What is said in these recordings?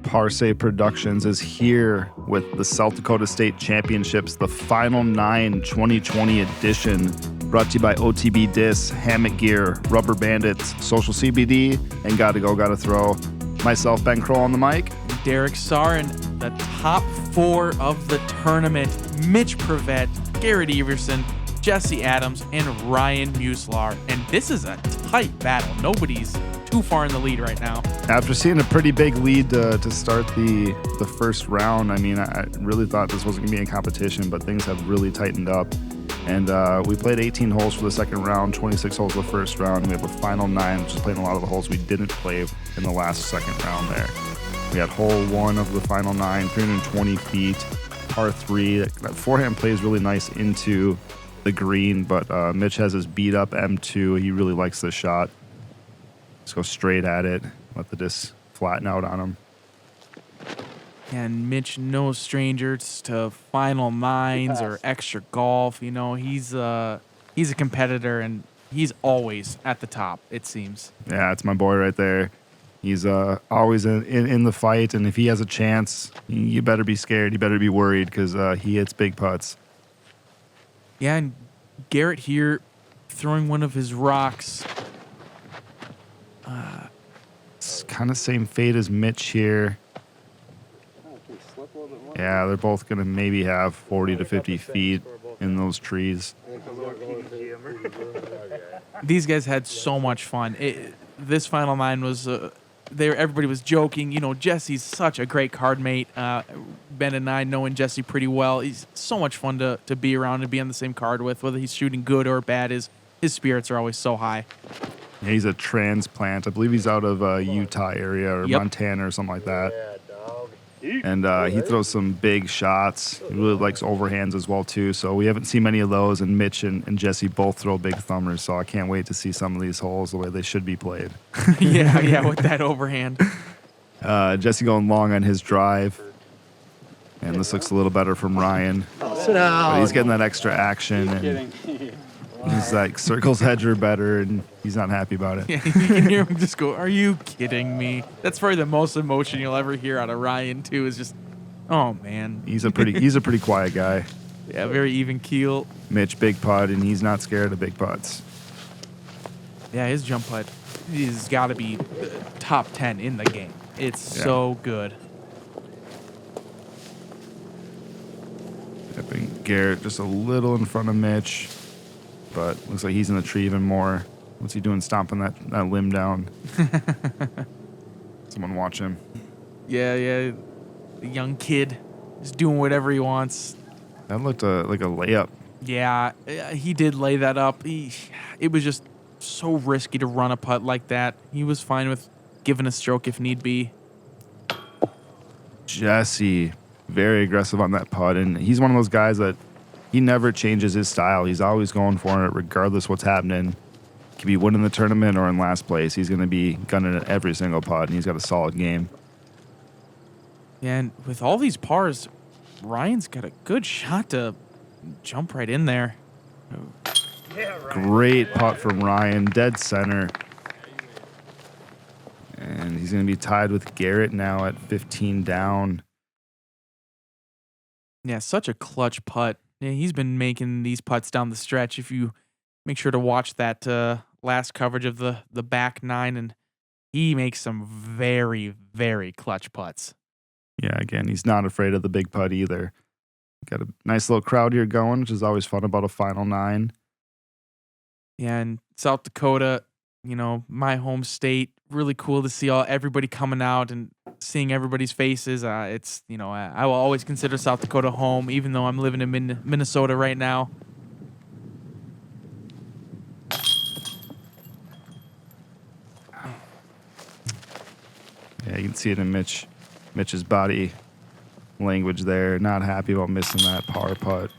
Parse Productions is here with the South Dakota State Championships, the Final 9 2020 edition, brought to you by OTB Disc, Hammock Gear, Rubber Bandits, Social CBD, and Gotta Go, Gotta Throw. Myself, Ben Kroll on the mic. Derek Sahr, and the top 4 of the tournament, Mitch Privette, Garett Everson, Jesse Adams, and Ryan Muizelaar. And this is a tight battle. Nobody's too far in the lead right now. After seeing a pretty big lead to start the first round, I mean, I really thought this wasn't going to be a competition, but things have really tightened up. And we played 18 holes for the second round, 26 holes for the first round. We have a final 9, which is playing a lot of the holes we didn't play in the last second round there. We had hole 1 of the final 9, 320 feet, par 3. That forehand plays really nice into the green, but Mitch has his beat up M2. He really likes this shot. Just go straight at it, let the disc flatten out on him. And Mitch, no stranger to final 9s or extra golf. You know, he's a competitor, and he's always at the top, it seems. Yeah, it's my boy right there. He's always in the fight, and if he has a chance, you better be scared. You better be worried because he hits big putts. Yeah, and Garett here throwing one of his rocks. It's kind of same fate as Mitch here. Yeah, they're both going to maybe have 40 to 50 feet in those trees. These guys had so much fun. This final 9 was... everybody was joking. You know, Jesse's such a great card mate. Ben and I knowing Jesse pretty well. He's so much fun to be around and be on the same card with. Whether he's shooting good or bad, his spirits are always so high. Yeah, he's a transplant. I believe he's out of Utah area or Montana or something like that. And he throws some big shots. He really likes overhands as well, too. So we haven't seen many of those. And Mitch and Jesse both throw big thumbers. So I can't wait to see some of these holes the way they should be played. yeah, with that overhand. Jesse going long on his drive. And this looks a little better from Ryan. Sit down. But he's getting that extra action. And he's like, circles hedge are better, and he's not happy about it. Yeah, you can hear him just go, "Are you kidding me?" That's probably the most emotion you'll ever hear out of Ryan, too, is just, oh, man. He's a pretty quiet guy. Yeah, very even keel. Mitch, big putt, and he's not scared of big putts. Yeah, his jump putt has got to be top 10 in the game. It's so good. I think Garett just a little in front of Mitch, but looks like he's in the tree even more. What's he doing stomping that limb down? Someone watch him. Yeah. The young kid is doing whatever he wants. That looked like a layup. Yeah, he did lay that up. It was just so risky to run a putt like that. He was fine with giving a stroke if need be. Jesse, very aggressive on that putt, and he's one of those guys that he never changes his style. He's always going for it regardless what's happening. Could be winning the tournament or in last place. He's going to be gunning at every single putt, and he's got a solid game. Yeah, and with all these pars, Ryan's got a good shot to jump right in there. Great putt from Ryan, dead center. And he's going to be tied with Garett now at 15 down. Yeah, such a clutch putt. Yeah, he's been making these putts down the stretch. If you make sure to watch that last coverage of the back 9, and he makes some very, very clutch putts. Yeah, again, he's not afraid of the big putt either. Got a nice little crowd here going, which is always fun about a final 9. Yeah, and South Dakota, you know, my home state, really cool to see everybody coming out and seeing everybody's faces. It's, you know, I will always consider South Dakota home, even though I'm living in Minnesota right now. Yeah, you can see it in Mitch's body language there. Not happy about missing that par putt.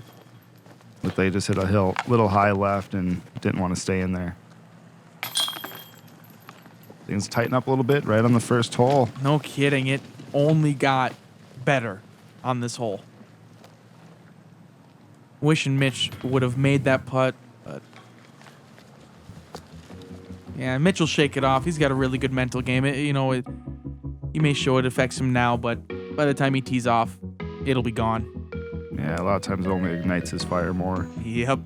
But they just hit a little high left and didn't want to stay in there. Things tighten up a little bit right on the first hole. No kidding. It only got better on this hole. Wishing Mitch would have made that putt, but yeah, Mitch will shake it off. He's got a really good mental game. he may show it affects him now, but by the time he tees off, it'll be gone. Yeah, a lot of times it only ignites his fire more. Yep.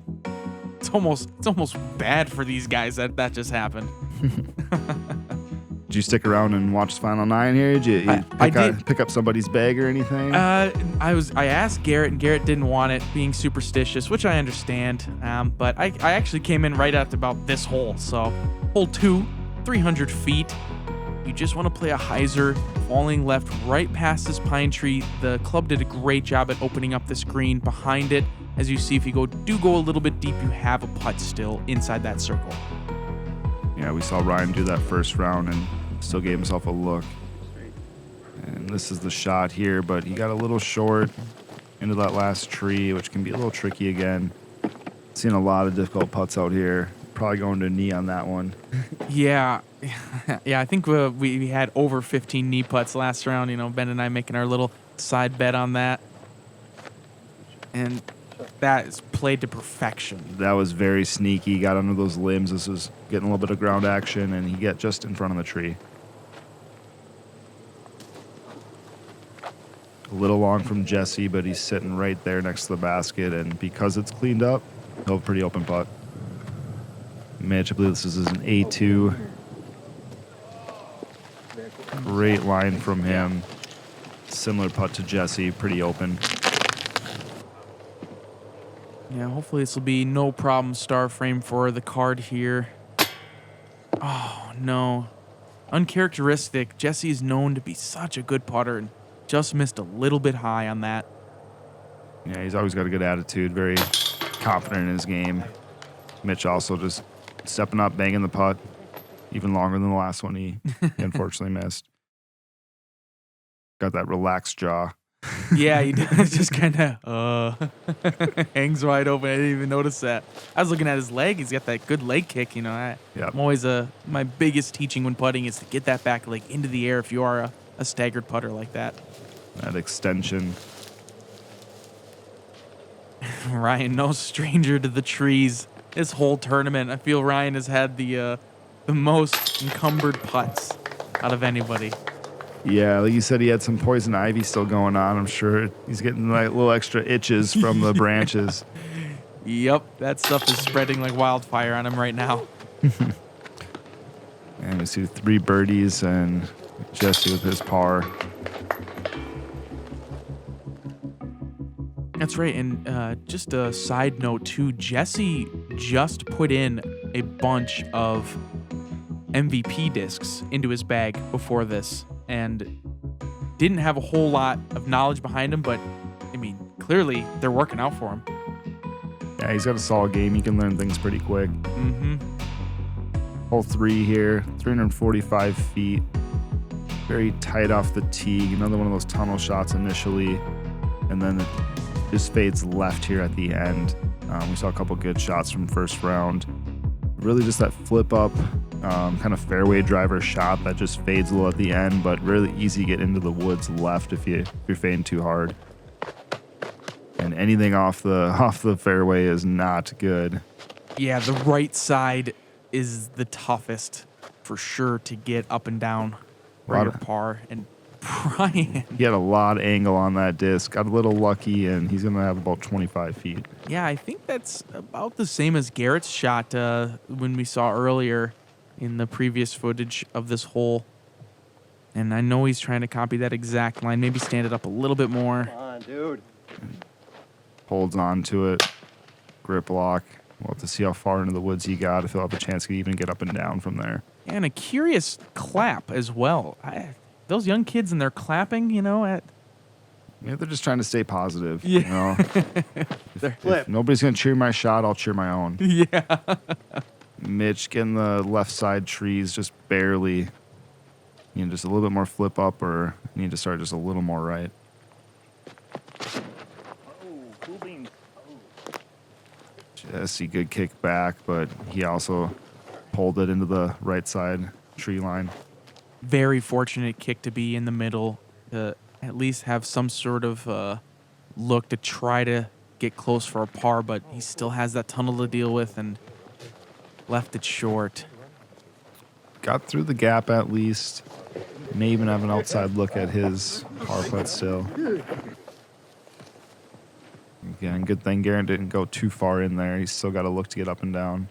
It's almost bad for these guys that just happened. Did you stick around and watch the final 9 here? Did you pick up somebody's bag or anything? I asked Garett, and Garett didn't want it, being superstitious, which I understand. But I actually came in right at about this hole. So hole 2, 300 feet. You just want to play a hyzer, falling left right past this pine tree. The club did a great job at opening up this green behind it. As you see, if you go a little bit deep, you have a putt still inside that circle. Yeah, we saw Ryan do that first round and still gave himself a look. And this is the shot here, but he got a little short into that last tree, which can be a little tricky again. Seeing a lot of difficult putts out here. Probably going to knee on that one. Yeah. Yeah, I think we had over 15 knee putts last round. Ben and I making our little side bet on that. And that is played to perfection. That was very sneaky. Got under those limbs. This was getting a little bit of ground action, and he got just in front of the tree. A little long from Jesse, but he's sitting right there next to the basket, and because it's cleaned up, he'll have a pretty open putt. Mitch, I believe this is an A2. Great line from him. Similar putt to Jesse, pretty open. Yeah, hopefully this will be no problem star frame for the card here. Oh, no. Uncharacteristic. Jesse is known to be such a good putter and just missed a little bit high on that. Yeah, he's always got a good attitude, very confident in his game. Mitch also just stepping up, banging the putt, even longer than the last one he unfortunately missed. Got that relaxed jaw. Yeah, he does. Just kind of hangs wide open. I didn't even notice that. I was looking at his leg. He's got that good leg kick. I'm always my biggest teaching when putting is to get that back leg into the air if you are a staggered putter like that. That extension. Ryan, no stranger to the trees. This whole tournament, I feel Ryan has had the most encumbered putts out of anybody. Yeah, like you said, he had some poison ivy still going on. I'm sure he's getting like little extra itches from the branches. Yep, that stuff is spreading like wildfire on him right now. And we see 3 birdies and Jesse with his par. That's right, and just a side note too, Jesse just put in a bunch of MVP discs into his bag before this, and didn't have a whole lot of knowledge behind him, but I mean, clearly they're working out for him. Yeah, he's got a solid game. He can learn things pretty quick. Mm-hmm. Hole 3 here, 345 feet. Very tight off the tee. Another one of those tunnel shots initially, and then it just fades left here at the end. We saw a couple good shots from first round. Really just that flip up, kind of fairway driver shot that just fades a little at the end, but really easy to get into the woods left if you're fading too hard. And anything off the fairway is not good. Yeah, the right side is the toughest for sure to get up and down where your par. And Brian, he had a lot of angle on that disc. Got a little lucky, and he's going to have about 25 feet. Yeah, I think that's about the same as Garett's shot when we saw earlier in the previous footage of this hole. And I know he's trying to copy that exact line. Maybe stand it up a little bit more. Come on, dude. Holds on to it. Grip lock. We'll have to see how far into the woods he got, if he'll have a chance to even get up and down from there. And a curious clap as well. Those young kids and their clapping, Yeah, they're just trying to stay positive. Yeah. If nobody's going to cheer my shot, I'll cheer my own. Yeah. Mitch getting the left side trees just barely. Just a little bit more flip up, or need to start just a little more right. Jesse, good kick back, but he also pulled it into the right side tree line. Very fortunate kick to be in the middle, to at least have some sort of look to try to get close for a par, but he still has that tunnel to deal with and left it short. got through the gap at least. May even have an outside look at his par putt still. Again, good thing Garett didn't go too far in there. He's still got to look to get up and down.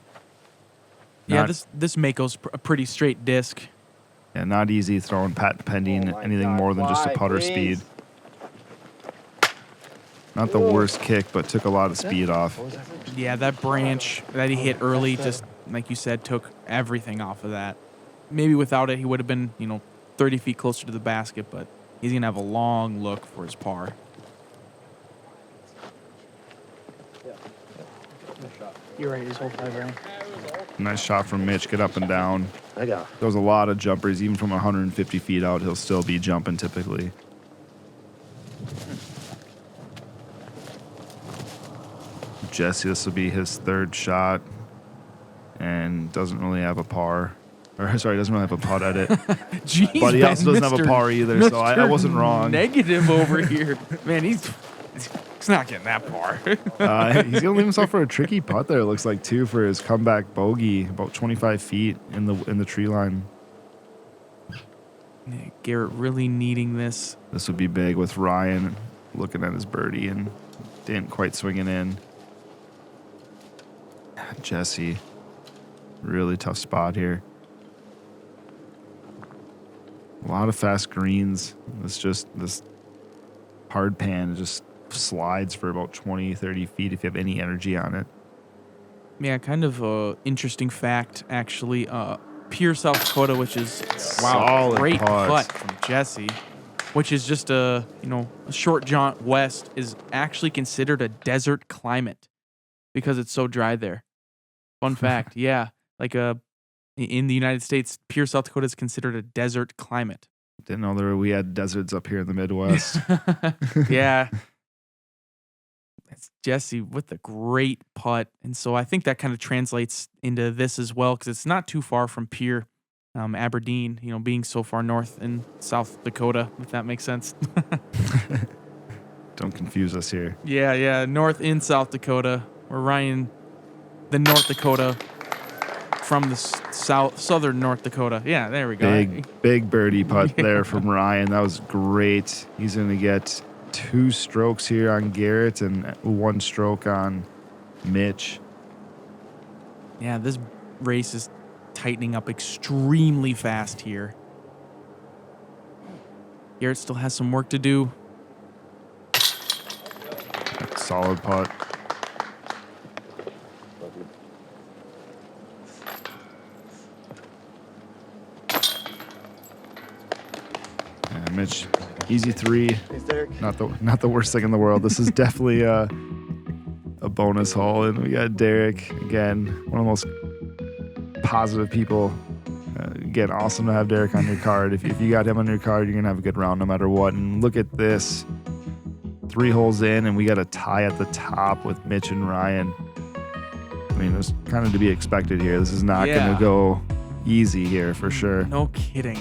Yeah, this Mako's a pretty straight disc. Yeah, not easy throwing patent pending anything more than just a putter speed. Not the worst kick, but took a lot of speed off. Yeah, that branch that he hit early, just like you said, took everything off of that. Maybe without it, he would have been, 30 feet closer to the basket, but he's going to have a long look for his par. You're right, his whole 5 round. Nice shot from Mitch. Get up and down. There's a lot of jumpers. Even from 150 feet out, he'll still be jumping typically. Jesse, this will be his third shot. And doesn't really have a par. Or, sorry, doesn't really have a putt at it. Jeez, but he also doesn't have a par either, so I wasn't wrong. Negative over here. Man, he's not getting that par. He's going to leave himself for a tricky putt there, it looks like, too, for his comeback bogey, about 25 feet in the tree line. Yeah, Garett really needing this. This would be big with Ryan looking at his birdie and didn't quite swing it in. Jesse, really tough spot here. A lot of fast greens. This hard pan just slides for about 20, 30 feet if you have any energy on it. Yeah, kind of a interesting fact, actually. Pierre, South Dakota, which is, wow, Solid great putt. putt from Jesse, which is just a short jaunt west, is actually considered a desert climate because it's so dry there. Fun fact, yeah. Like in the United States, Pierre, South Dakota is considered a desert climate. Didn't know we had deserts up here in the Midwest. Yeah. It's Jesse with a great putt. And so I think that kind of translates into this as well, because it's not too far from Pierre, Aberdeen, being so far north in South Dakota, if that makes sense. Don't confuse us here. Yeah. North in South Dakota. We're Ryan, the North Dakota from the southern North Dakota. Yeah, there we go. Big birdie putt there from Ryan. That was great. He's going to get 2 strokes here on Garett and 1 stroke on Mitch. Yeah, this race is tightening up extremely fast here. Garett still has some work to do. Solid putt. Mitch, easy 3. Not the worst thing in the world. This is definitely a bonus hole, and we got Derek again, one of the most positive people. Again, awesome to have Derek on your card. If you got him on your card, you're gonna have a good round no matter what. And look at this, 3 holes in, and we got a tie at the top with Mitch and Ryan. I mean, it was kind of to be expected here. This is not gonna go easy here for sure. No kidding.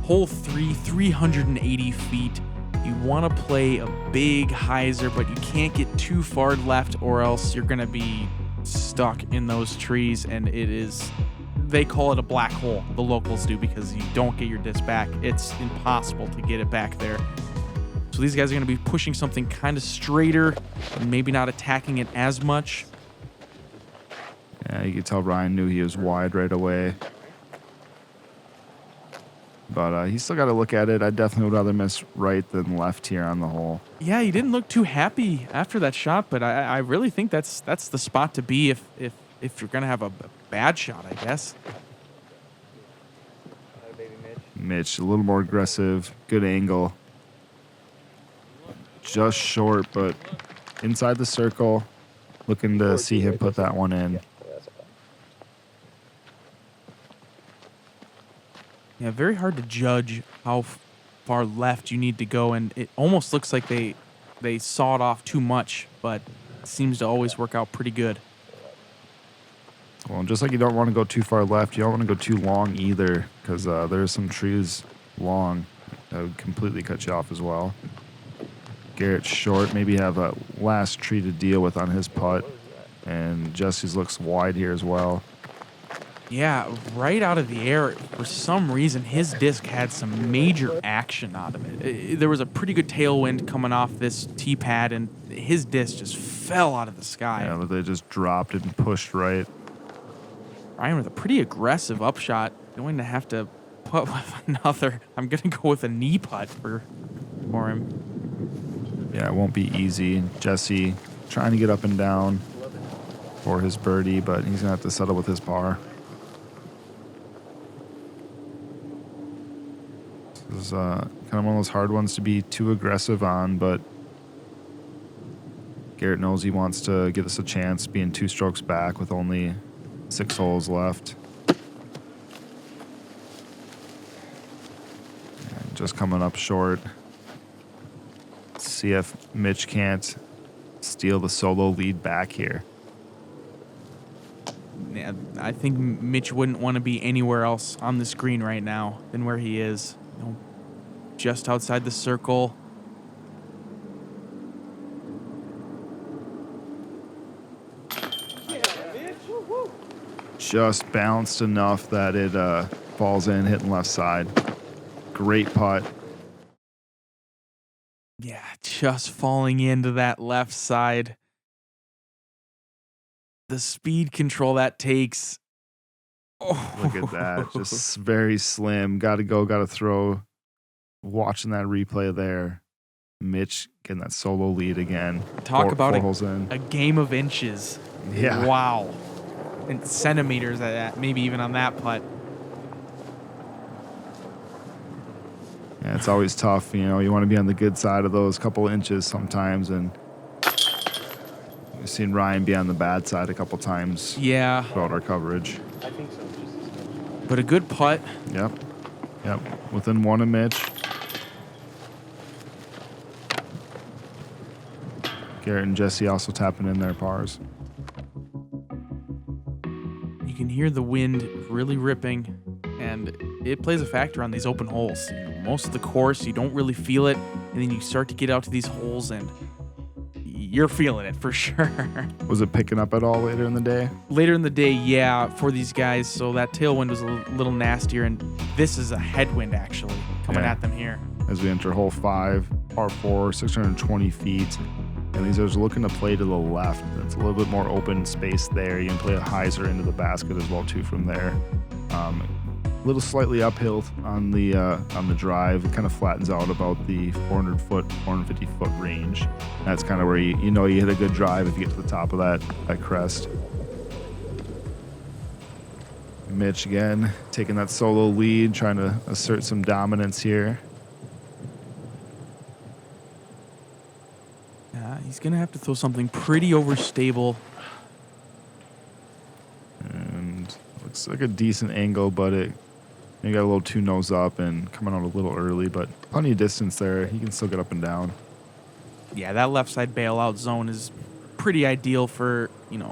Hole 3, 380 feet. You want to play a big hyzer, but you can't get too far left or else you're going to be stuck in those trees. And they call it a black hole, the locals do, because you don't get your disc back. It's impossible to get it back there. So these guys are going to be pushing something kind of straighter and maybe not attacking it as much. Yeah, you could tell Ryan knew he was wide right away. But he's still got to look at it. I definitely would rather miss right than left here on the hole. Yeah, he didn't look too happy after that shot, but I really think that's the spot to be if you're going to have a bad shot, I guess. Mitch, a little more aggressive, good angle. Just short, but inside the circle. Looking to see him put that one in. Yeah, very hard to judge how far left you need to go, and it almost looks like they sawed off too much, but it seems to always work out pretty good. Well, just like you don't want to go too far left, you don't want to go too long either, because there's some trees long that would completely cut you off as well. Garrett's short, maybe have a last tree to deal with on his putt, and Jesse's looks wide here as well. Yeah, right out of the air, for some reason, his disc had some major action out of it. There was a pretty good tailwind coming off this tee pad, and his disc just fell out of the sky. Yeah, but they just dropped it and pushed right. Ryan with a pretty aggressive upshot, going to have to put with another. I'm going to go with a knee putt for him. Yeah, it won't be easy. Jesse trying to get up and down for his birdie, but he's going to have to settle with his par. This is kind of one of those hard ones to be too aggressive on, but Garett knows he wants to give us a chance being 2 strokes back with only 6 holes left. And just coming up short. See if Mitch can't steal the solo lead back here. Yeah, I think Mitch wouldn't want to be anywhere else on the screen right now than where he is. You know, just outside the circle. Just bounced enough that it falls in, hitting left side. Great putt. Yeah, just falling into that left side. The speed control that takes. Oh. Look at that. Just very slim. Got to go, got to throw. Watching that replay there. Mitch getting that solo lead again. Talk about four holes in. A game of inches. Yeah. Wow. And centimeters at that, maybe even on that putt. Yeah, it's always tough. You know, you want to be on the good side of those couple inches sometimes, and we've seen Ryan be on the bad side a couple times. Yeah. Throughout our coverage. I think so. Just as much. But a good putt. Yep. Within 1 of Mitch. Garett and Jesse also tapping in their pars. You can hear the wind really ripping, and it plays a factor on these open holes. You know, most of the course, you don't really feel it, and then you start to get out to these holes, and you're feeling it for sure. Was it picking up at all later in the day? Later in the day, yeah, for these guys, so that tailwind was a little nastier, and this is a headwind, actually, coming at them here. As we enter hole 5, par 4, 620 feet. And these are looking to play to the left. It's a little bit more open space there. You can play a hyzer into the basket as well too from there. A little slightly uphill on the drive. It kind of flattens out about the 450 foot range. That's kind of where you know you hit a good drive if you get to the top of that crest. Mitch again taking that solo lead, trying to assert some dominance here. He's going to have to throw something pretty overstable. And looks like a decent angle, but it got a little too nose up and coming out a little early, but plenty of distance there. He can still get up and down. Yeah, that left side bailout zone is pretty ideal for, you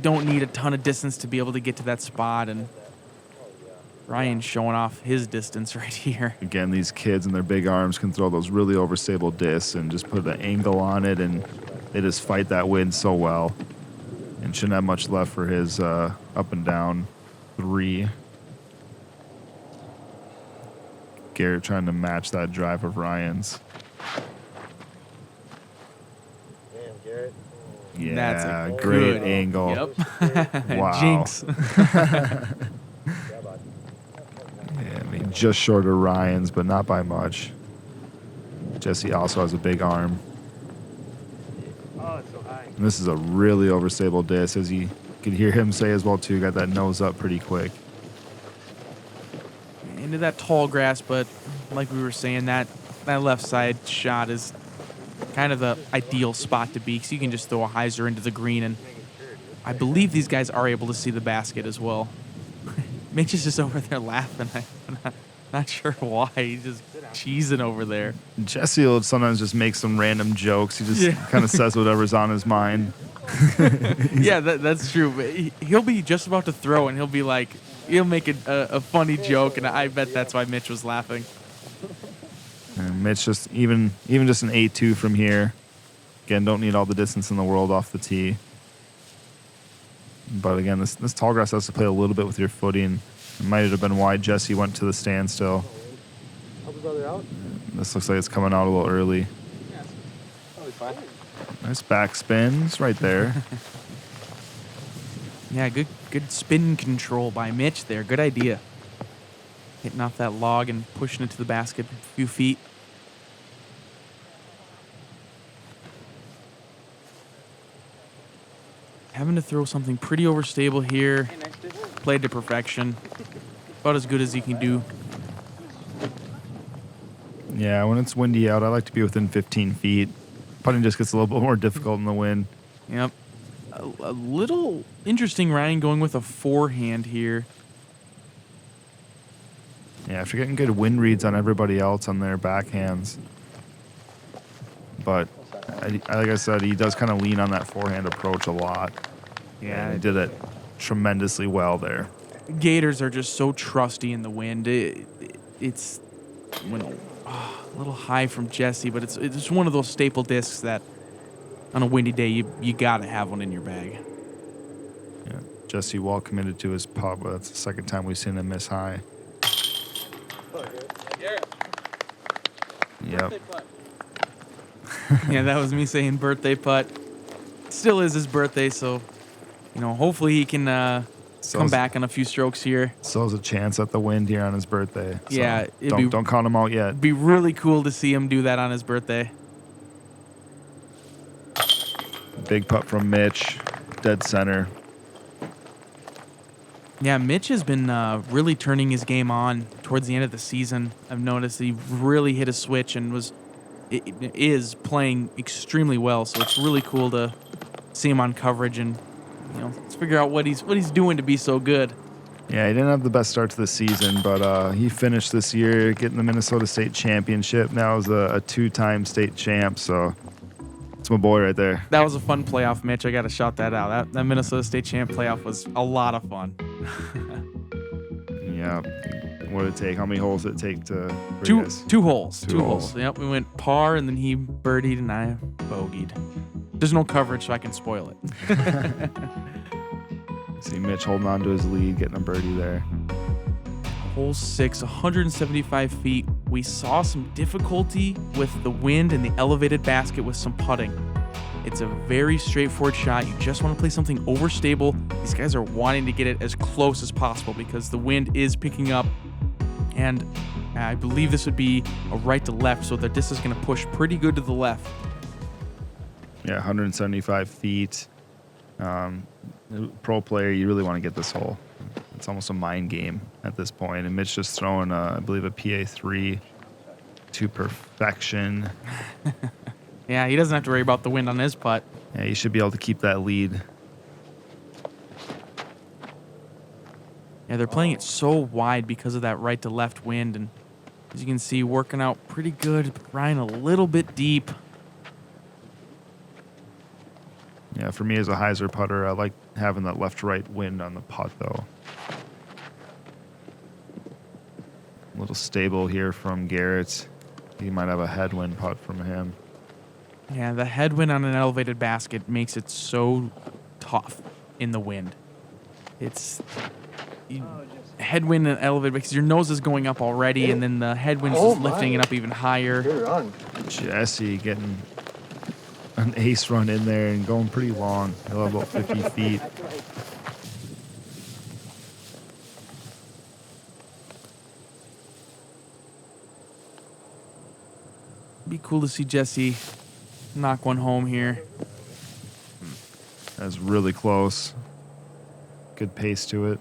don't need a ton of distance to be able to get to that spot, and Ryan's showing off his distance right here. Again, these kids and their big arms can throw those really overstable discs and just put an angle on it, and they just fight that wind so well. And shouldn't have much left for his up and down 3. Garett trying to match that drive of Ryan's. Damn, Garett. Yeah, That's a great good angle. Yep. Wow. Jinx. Yeah, I mean, just short of Ryan's, but not by much. Jesse also has a big arm. Oh, it's so high. And this is a really overstable disc, as you can hear him say as well, too. Got that nose up pretty quick. Into that tall grass, but like we were saying, that left side shot is kind of the ideal spot to be, because you can just throw a hyzer into the green, and I believe these guys are able to see the basket as well. Mitch is just over there laughing. I'm not sure why. He's just cheesing over there. Jesse will sometimes just make some random jokes. He just kind of says whatever's on his mind. Yeah, that's true. But he'll be just about to throw, and he'll be like, he'll make a funny joke, and I bet that's why Mitch was laughing. And Mitch just even just an 8-2 from here. Again, don't need all the distance in the world off the tee. But again, this tall grass has to play a little bit with your footing. It might have been why Jesse went to the standstill. Help his brother out. This looks like it's coming out a little early. Probably fine. Nice backspin. It's right there. Yeah, good spin control by Mitch there. Good idea. Hitting off that log and pushing it to the basket a few feet. Having to throw something pretty overstable here. Played to perfection. About as good as you can do. Yeah, when it's windy out, I like to be within 15 feet. Putting just gets a little bit more difficult in the wind. Yep. A little interesting, Ryan, going with a forehand here. Yeah, after getting good wind reads on everybody else on their backhands. But like I said, he does kind of lean on that forehand approach a lot. Yeah, He did it tremendously well there. Gators are just so trusty in the wind. It's a little high from Jesse, but it's one of those staple discs that on a windy day you gotta have one in your bag. Yeah, Jesse well committed to his putt, but that's the second time we've seen him miss high. Yep. Yeah, that was me saying birthday putt. Still is his birthday, so hopefully he can come back on a few strokes here. Still has a chance at the wind here on his birthday. So Yeah, don't count him out yet. It'd be really cool to see him do that on his birthday. Big putt from Mitch, dead center. Yeah, Mitch has been really turning his game on towards the end of the season. I've noticed he really hit a switch and is playing extremely well. So it's really cool to see him on coverage and let's figure out what he's doing to be so good. Yeah, he didn't have the best start to the season, but he finished this year getting the Minnesota State Championship. Now he's a two-time state champ, so it's my boy right there. That was a fun playoff, Mitch. I got to shout that out. That Minnesota State champ playoff was a lot of fun. Yeah. What did it take? How many holes did it take to... Two holes. Two holes. Yep, we went par, and then he birdied, and I bogeyed. There's no coverage, so I can spoil it. See Mitch holding on to his lead, getting a birdie there. Hole 6, 175 feet. We saw some difficulty with the wind and the elevated basket with some putting. It's a very straightforward shot. You just want to play something overstable. These guys are wanting to get it as close as possible because the wind is picking up. And I believe this would be a right to left, so the disc is going to push pretty good to the left. Yeah, 175 feet. Pro player, you really want to get this hole. It's almost a mind game at this point. And Mitch just throwing, I believe, a PA3 to perfection. Yeah, he doesn't have to worry about the wind on his putt. Yeah, he should be able to keep that lead. Yeah, they're playing it so wide because of that right to left wind. And as you can see, working out pretty good. Ryan a little bit deep. Yeah, for me as a hyzer putter, I like having that left-to-right wind on the putt, though. A little stable here from Garett. He might have a headwind putt from him. Yeah, the headwind on an elevated basket makes it so tough in the wind. It's headwind and elevated because your nose is going up already, and then the headwind's just lifting it up even higher. Good run. Jesse getting an ace run in there and going pretty long. He'll have about 50 feet. Be cool to see Jesse knock one home here. That's really close. Good pace to it.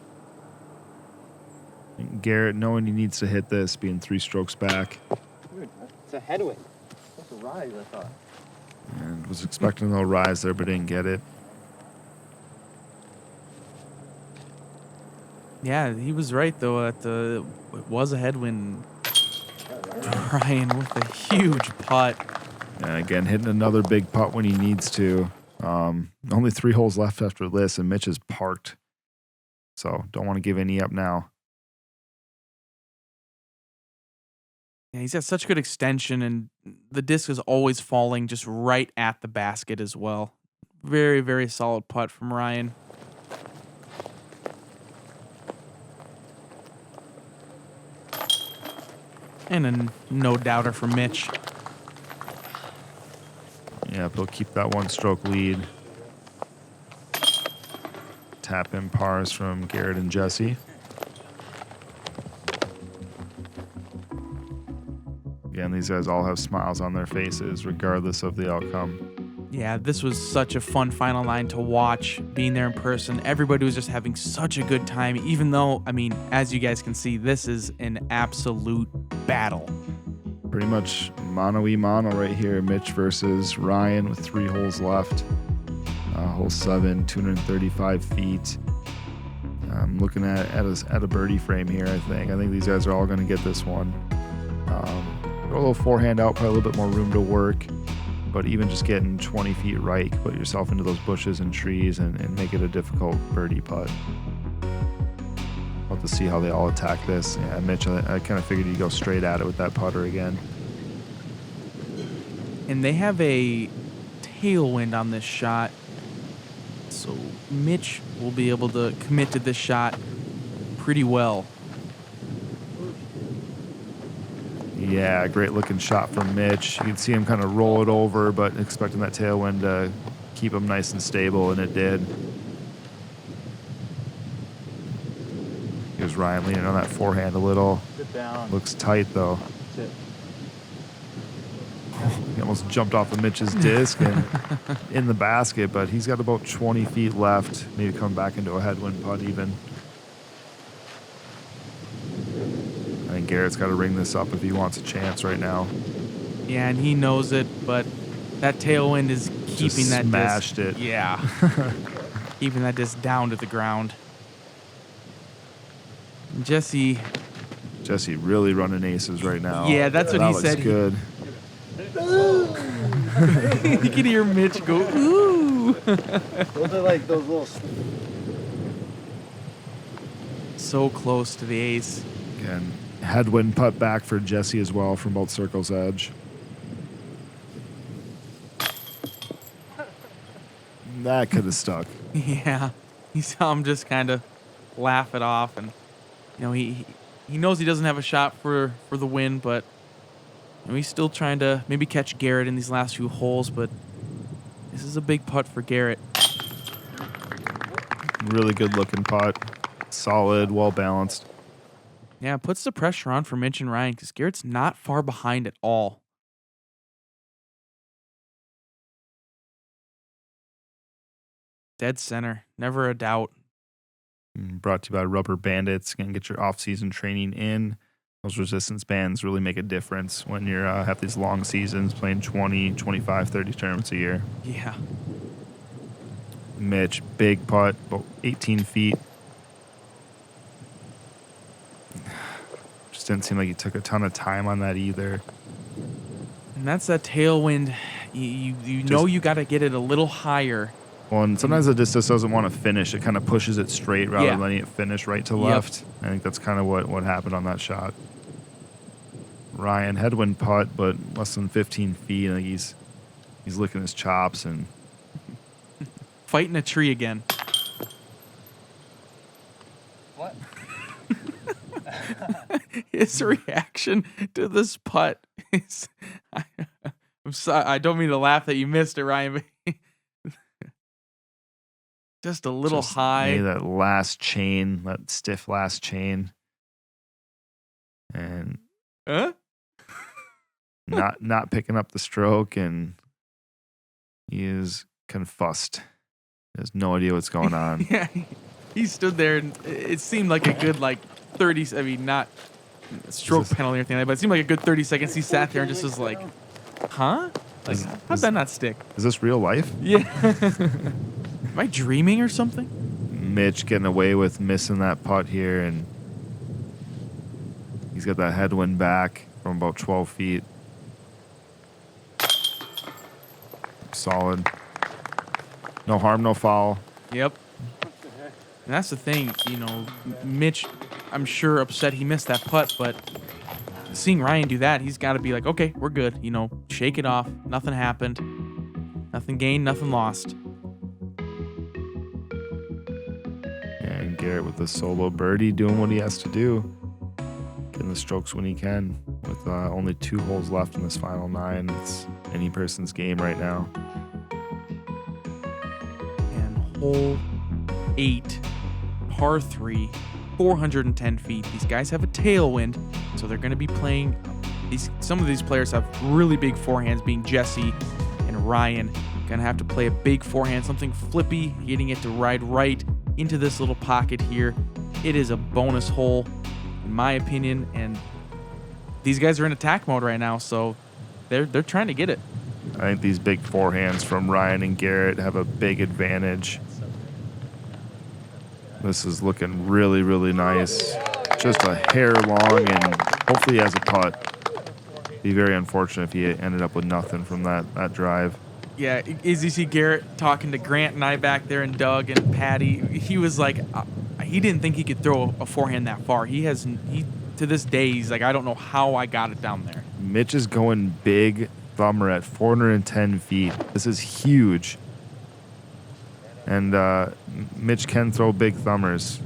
Garett, knowing he needs to hit this, being 3 strokes back. Dude, it's a headwind. That's a rise, I thought. And was expecting a little rise there, but didn't get it. Yeah, he was right, though. It was a headwind. Ryan with a huge putt. And again, hitting another big putt when he needs to. Only 3 holes left after this, and Mitch is parked. So don't want to give any up now. Yeah, he's got such good extension, and the disc is always falling just right at the basket as well. Very, very solid putt from Ryan. And a no-doubter for Mitch. Yeah, he'll keep that 1-stroke lead. Tap in pars from Garett and Jesse. Again, these guys all have smiles on their faces, regardless of the outcome. Yeah, this was such a fun final nine to watch, being there in person. Everybody was just having such a good time, even though, I mean, as you guys can see, this is an absolute battle. Pretty much mano-y-mano right here. Mitch versus Ryan with 3 holes left. Hole 7, 235 feet. I'm looking at a birdie frame here, I think. I think these guys are all going to get this one. Throw a little forehand out, probably a little bit more room to work. But even just getting 20 feet right, put yourself into those bushes and trees and make it a difficult birdie putt. We'll have to see how they all attack this. Yeah, Mitch, I kind of figured you'd go straight at it with that putter again. And they have a tailwind on this shot. So Mitch will be able to commit to this shot pretty well. Yeah, great looking shot from Mitch. You can see him kind of roll it over, but expecting that tailwind to keep him nice and stable, and it did. Here's Ryan leaning on that forehand a little. Sit down. Looks tight though. Sit. He almost jumped off of Mitch's disc and in the basket, but he's got about 20 feet left. Maybe come back into a headwind putt even. I think Garett's got to ring this up if he wants a chance right now. Yeah, and he knows it, but that tailwind is keeping Just that smashed disc. it. Yeah. Keeping that disc down to the ground. Jesse really running aces right now. Yeah, that's what he looks said. Good. You can hear Mitch go, ooh. Those are like those little. So close to the ace. Again, headwind putt back for Jesse as well from both circles edge. That could have stuck. Yeah. He saw him just kind of laugh it off, and you know, he knows he doesn't have a shot for the win, but you know, he's still trying to maybe catch Garett in these last few holes, but this is a big putt for Garett. Really good looking putt. Solid, well balanced. Yeah, it puts the pressure on for Mitch and Ryan because Garrett's not far behind at all. Dead center, never a doubt. Brought to you by Rubber Bandits. Gonna get your off-season training in. Those resistance bands really make a difference when you're have these long seasons playing 20, 25, 30 tournaments a year. Yeah. Mitch, big putt, about 18 feet. Just didn't seem like he took a ton of time on that either. And that's that tailwind. You know you got to get it a little higher. Well, and sometimes it just doesn't want to finish. It kind of pushes it straight rather than letting it finish right to left. I think that's kind of what happened on that shot. Ryan, headwind putt, but less than 15 feet. I think he's licking his chops and fighting a tree again. What? His reaction to this putt is, I'm sorry, I don't mean to laugh that you missed it, Ryan, but just a little high. That last chain, that stiff last chain. And not picking up the stroke, and he is confussed. He has no idea what's going on. Yeah, he stood there, and it seemed like a good 30. I mean, not stroke penalty or anything like that, but it seemed like a good 30 seconds. He sat there and just was like, "Huh? Like, how'd that not stick?" Is this real life? Yeah. Am I dreaming or something? Mitch getting away with missing that putt here, and he's got that headwind back from about 12 feet. Solid. No harm, no foul. Yep. And that's the thing, Mitch, I'm sure upset he missed that putt, but seeing Ryan do that, he's got to be like, okay, we're good. Shake it off. Nothing happened. Nothing gained, nothing lost. And Garett with the solo birdie doing what he has to do. getting the strokes when he can. With only 2 holes left in this final 9, it's any person's game right now. And hole 8, par 3, 410 feet. These guys have a tailwind, so they're going to be playing. Some of these players have really big forehands, being Jesse and Ryan. Going to have to play a big forehand, something flippy, getting it to ride right into this little pocket here. It is a bonus hole, in my opinion, and these guys are in attack mode right now, so they're trying to get it. I think these big forehands from Ryan and Garett have a big advantage. This is looking really, really nice. Just a hair long, and hopefully he has a putt. Be very unfortunate if he ended up with nothing from that drive. Yeah, as you see Garett talking to Grant and I back there, and Doug and Patty, he was like, he didn't think he could throw a forehand that far. He to this day, he's like, I don't know how I got it down there. Mitch is going big thumber at 410 feet. This is huge. And Mitch can throw big thumbers.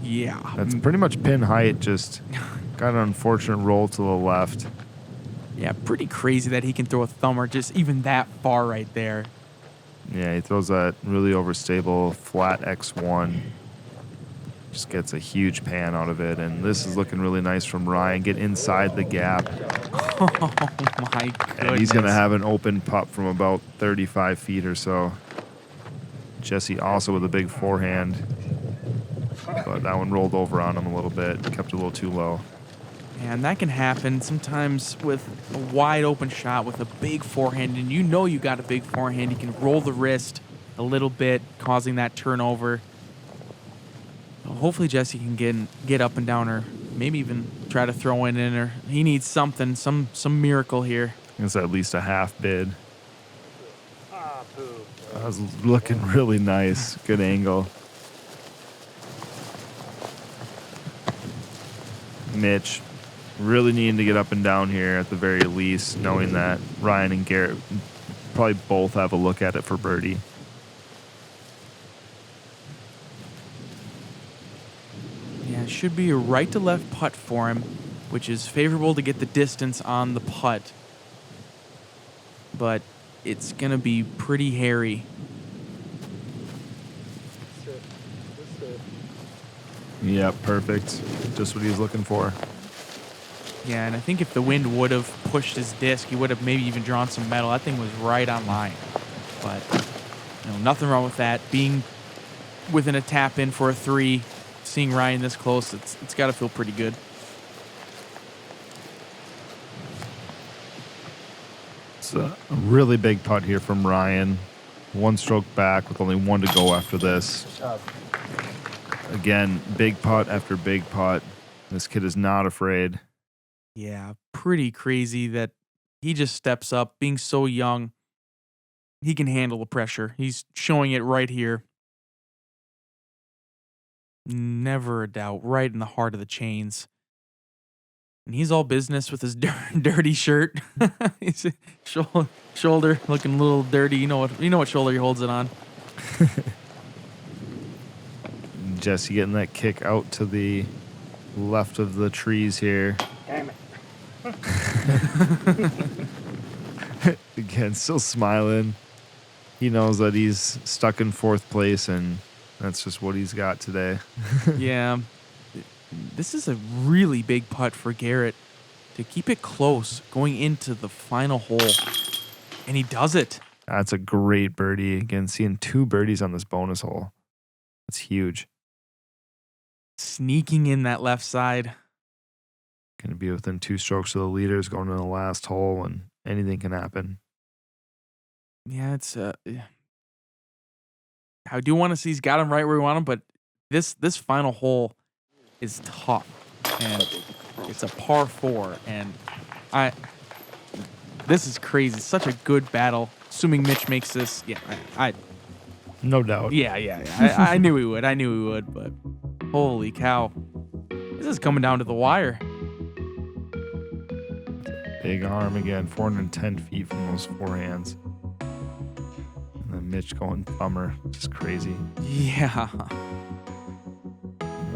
Yeah. That's pretty much pin height, just got an unfortunate roll to the left. Yeah, pretty crazy that he can throw a thumber just even that far right there. Yeah, he throws that really overstable flat X1. Just gets a huge pan out of it. And this is looking really nice from Ryan. Get inside the gap. Oh, my goodness. And he's going to have an open putt from about 35 feet or so. Jesse also with a big forehand. But that one rolled over on him a little bit. Kept it a little too low. And that can happen sometimes with a wide open shot with a big forehand, and you know you got a big forehand. You can roll the wrist a little bit, causing that turnover. Well, hopefully Jesse can get up and down, or maybe even try to throw in or he needs something, some miracle here. It's at least a half bid. That was looking really nice. Good angle. Mitch really needing to get up and down here at the very least, knowing that Ryan and Garett probably both have a look at it for birdie. Yeah, it should be a right to left putt for him, which is favorable to get the distance on the putt. But it's going to be pretty hairy. Yep, perfect. Just what he was looking for. Yeah, and I think if the wind would have pushed his disc, he would have maybe even drawn some metal. That thing was right on line. But, nothing wrong with that. Being within a tap in for a 3, seeing Ryan this close, it's got to feel pretty good. It's a really big putt here from Ryan. 1 stroke back with only 1 to go after this. Again, big putt after big putt. This kid is not afraid. Yeah, pretty crazy that he just steps up. Being so young, he can handle the pressure. He's showing it right here. Never a doubt. Right in the heart of the chains. And he's all business with his dirty shirt. His shoulder looking a little dirty. You know what shoulder he holds it on. Jesse getting that kick out to the left of the trees here. Damn it. Again, still smiling. He knows that he's stuck in 4th place, and that's just what he's got today. Yeah. This is a really big putt for Garett to keep it close going into the final hole. And he does it. That's a great birdie. Again, seeing 2 birdies on this bonus hole. That's huge. Sneaking in that left side. Going to be within 2 strokes of the leaders going to the last hole, and anything can happen. Yeah, it's I do want to see he's got him right where we want him, but this final hole is tough, and it's a par 4, and this is crazy. Such a good battle. Assuming Mitch makes this, yeah, No doubt. yeah. I knew he would. I knew he would, but holy cow, this is coming down to the wire. Big arm again, 410 feet from those forehands. And then Mitch going bummer, just crazy. Yeah.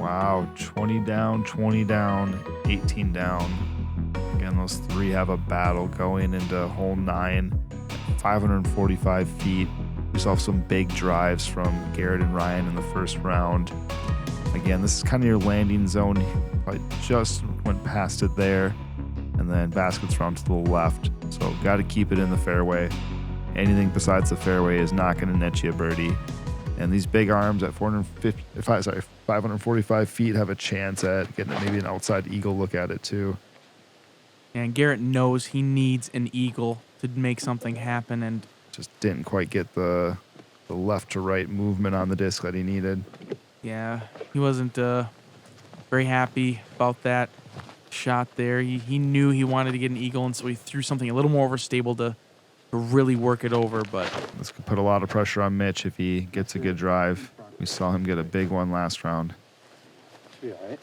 Wow, 20 down, 20 down, 18 down. Again, those three have a battle going into hole 9, 545 feet. We saw some big drives from Garett and Ryan in the first round. Again, this is kind of your landing zone. I just went past it there, and then baskets round to the left. So got to keep it in the fairway. Anything besides the fairway is not going to net you a birdie. And these big arms at 545 feet have a chance at getting maybe an outside eagle look at it too. And Garett knows he needs an eagle to make something happen, and just didn't quite get the left to right movement on the disc that he needed. yeah, he wasn't very happy about that shot there. He knew he wanted to get an eagle, and so he threw something a little more overstable to really work it over. But this could put a lot of pressure on Mitch if he gets a good drive. We saw him get a big one last round. Should be all right.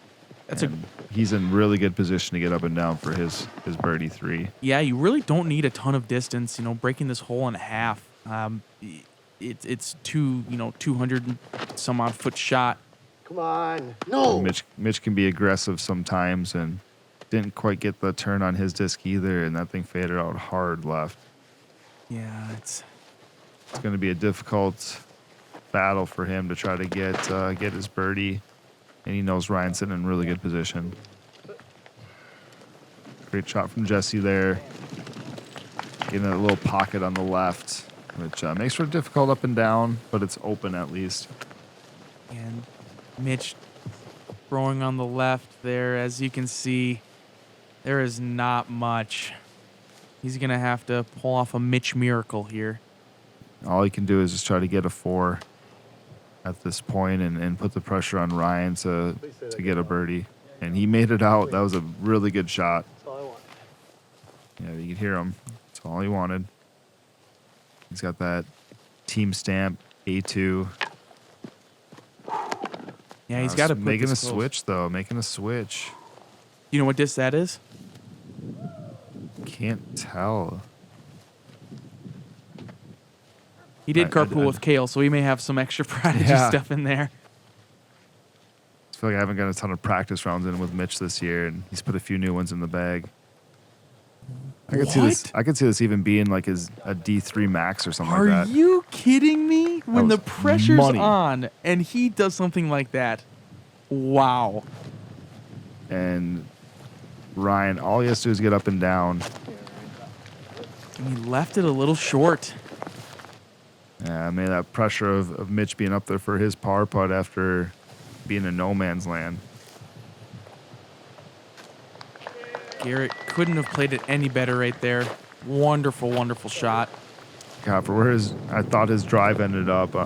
He's in really good position to get up and down for his birdie 3. Yeah, you really don't need a ton of distance. Breaking this hole in half, it's 200 and some odd foot shot. Come on. No. Mitch can be aggressive sometimes, and didn't quite get the turn on his disc either, and that thing faded out hard left. Yeah, it's going to be a difficult battle for him to try to get his birdie, and he knows Ryan's sitting in really good position. Great shot from Jesse there. Getting a little pocket on the left, which makes for difficult up and down, but it's open at least. And Mitch throwing on the left there. As you can see, there is not much. He's going to have to pull off a Mitch miracle here. All he can do is just try to get a 4 at this point and put the pressure on Ryan to get a birdie. And he made it out. That was a really good shot. That's all I want. Yeah, you could hear him. That's all he wanted. He's got that team stamp, A2. Yeah, he's got to put making a this close. switch, though. Making a switch. You know what disc that is? Can't tell. He did carpool with Kale, so he may have some extra strategy stuff in there. I feel like I haven't got a ton of practice rounds in with Mitch this year, and he's put a few new ones in the bag. I could see this. I could see this even being like a D3 max or something like that. Are you kidding me? When the was pressure's money. on and he does something like that, wow. And Ryan, all he has to do is get up and down. And he left it a little short. Yeah, I mean, that pressure of Mitch being up there for his par putt after being in no man's land. Garett couldn't have played it any better right there. Wonderful, wonderful shot. God, for where I thought his drive ended up,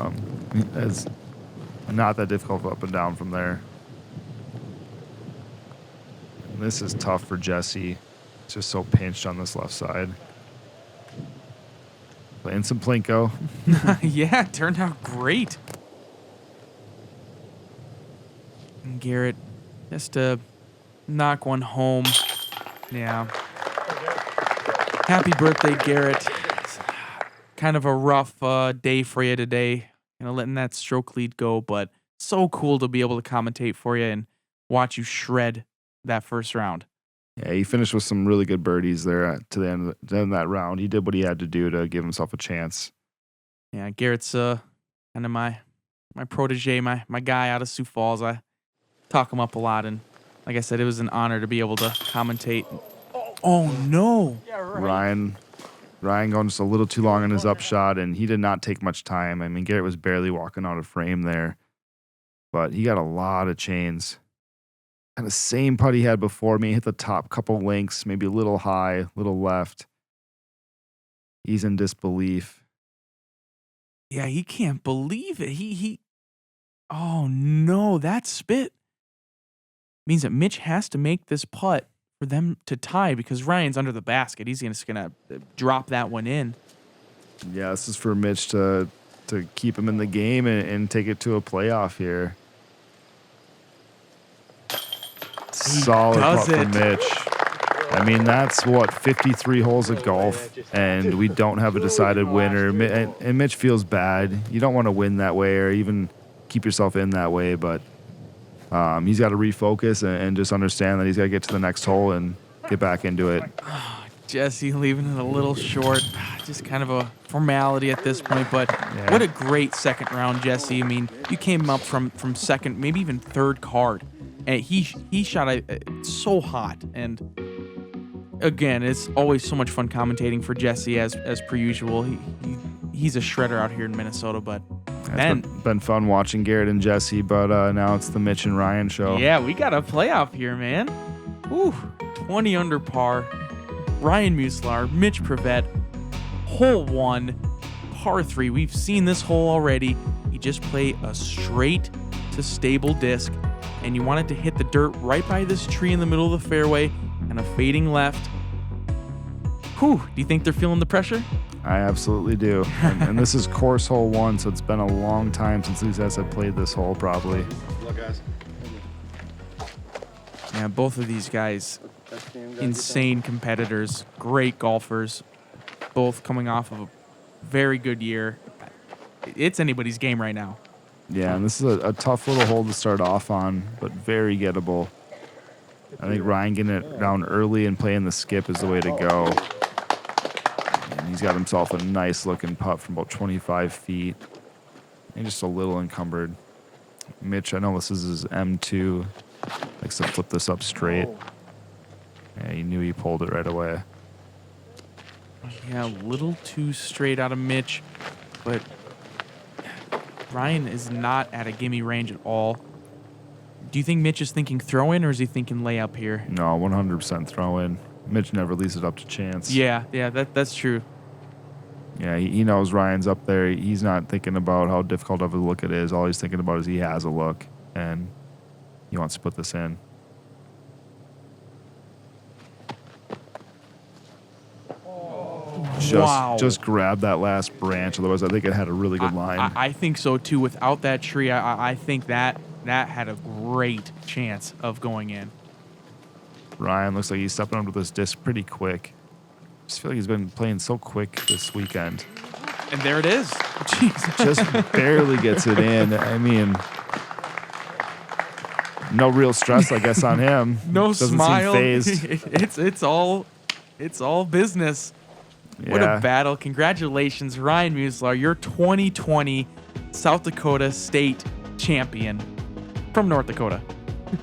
it's not that difficult up and down from there. And this is tough for Jesse. It's just so pinched on this left side. Playing some Plinko. Yeah, it turned out great. And Garett just to knock one home. Yeah. Happy birthday, Garett. It's kind of a rough day for you today. Letting that stroke lead go, but so cool to be able to commentate for you and watch you shred that first round. Yeah, he finished with some really good birdies there to the end of that round. He did what he had to do to give himself a chance. Yeah, Garrett's kind of my protege, my guy out of Sioux Falls. I talk him up a lot, and like I said, it was an honor to be able to commentate. Oh no! Yeah, right. Ryan going just a little too long on his upshot, and he did not take much time. I mean, Garett was barely walking out of frame there, but he got a lot of chains. Kind of same putt he had before me. Hit the top couple links, maybe a little high, a little left. He's in disbelief. Yeah, he can't believe it. He. Oh no, that spit means that Mitch has to make this putt for them to tie because Ryan's under the basket. He's just gonna drop that one in. Yeah, this is for Mitch to keep him in the game and take it to a playoff here. Solid putt from Mitch. I mean, that's 53 holes of golf, and we don't have a decided winner. And Mitch feels bad. You don't want to win that way or even keep yourself in that way, but He's got to refocus and just understand that he's got to get to the next hole and get back into it. Jesse leaving it a little short. Just kind of a formality at this point, but what a great second round, Jesse. I mean, you came up from second, maybe even third card, and he shot so hot. And again, it's always so much fun commentating for Jesse as per usual. He's a shredder out here in Minnesota, but It's been fun watching Garett and Jesse, but now it's the Mitch and Ryan show. Yeah, we got a playoff here, man. Ooh, 20 under par. Ryan Muizelaar, Mitch Privette, hole 1, par 3. We've seen this hole already. You just play a straight to stable disc, and you want it to hit the dirt right by this tree in the middle of the fairway and a fading left. Whew, do you think they're feeling the pressure? I absolutely do. And this is course hole 1, so it's been a long time since these guys have played this hole, probably. Look, guys. Yeah, both of these guys, insane competitors, great golfers, both coming off of a very good year. It's anybody's game right now. Yeah, and this is a tough little hole to start off on, but very gettable. I think Ryan getting it down early and playing the skip is the way to go. And he's got himself a nice looking putt from about 25 feet. And just a little encumbered. Mitch, I know this is his M2. Likes to flip this up straight. Yeah, he knew he pulled it right away. Yeah, a little too straight out of Mitch, but Ryan is not at a gimme range at all. Do you think Mitch is thinking throw in, or is he thinking layup here? No, 100% throw in. Mitch never leaves it up to chance. Yeah, that's true. Yeah, he knows Ryan's up there. He's not thinking about how difficult of a look it is. All he's thinking about is he has a look, and he wants to put this in. Just grab that last branch. Otherwise, I think it had a really good line. I think so, too. Without that tree, I think that had a great chance of going in. Ryan looks like he's stepping onto this disc pretty quick. Just feel like he's been playing so quick this weekend. And there it is. Jeez. Just barely gets it in. I mean, no real stress, I guess, on him. No Doesn't smile. seem phased. It's all business. Yeah. What a battle. Congratulations, Ryan Muizelaar, your 2020 South Dakota State champion from North Dakota.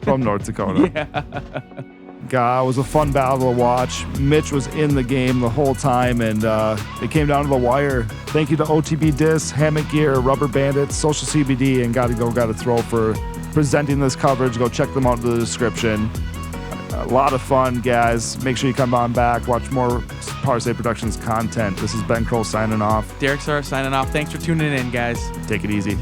From North Dakota. Yeah. God, it was a fun battle to watch. Mitch was in the game the whole time, and it came down to the wire. Thank you to OTB Disc, Hammock Gear, Rubber Bandits, Social CBD, and Gotta Throw for presenting this coverage. Go check them out in the description. A lot of fun, guys. Make sure you come on back. Watch more Power State Productions content. This is Ben Kroll signing off. Derek Sahr signing off. Thanks for tuning in, guys. Take it easy.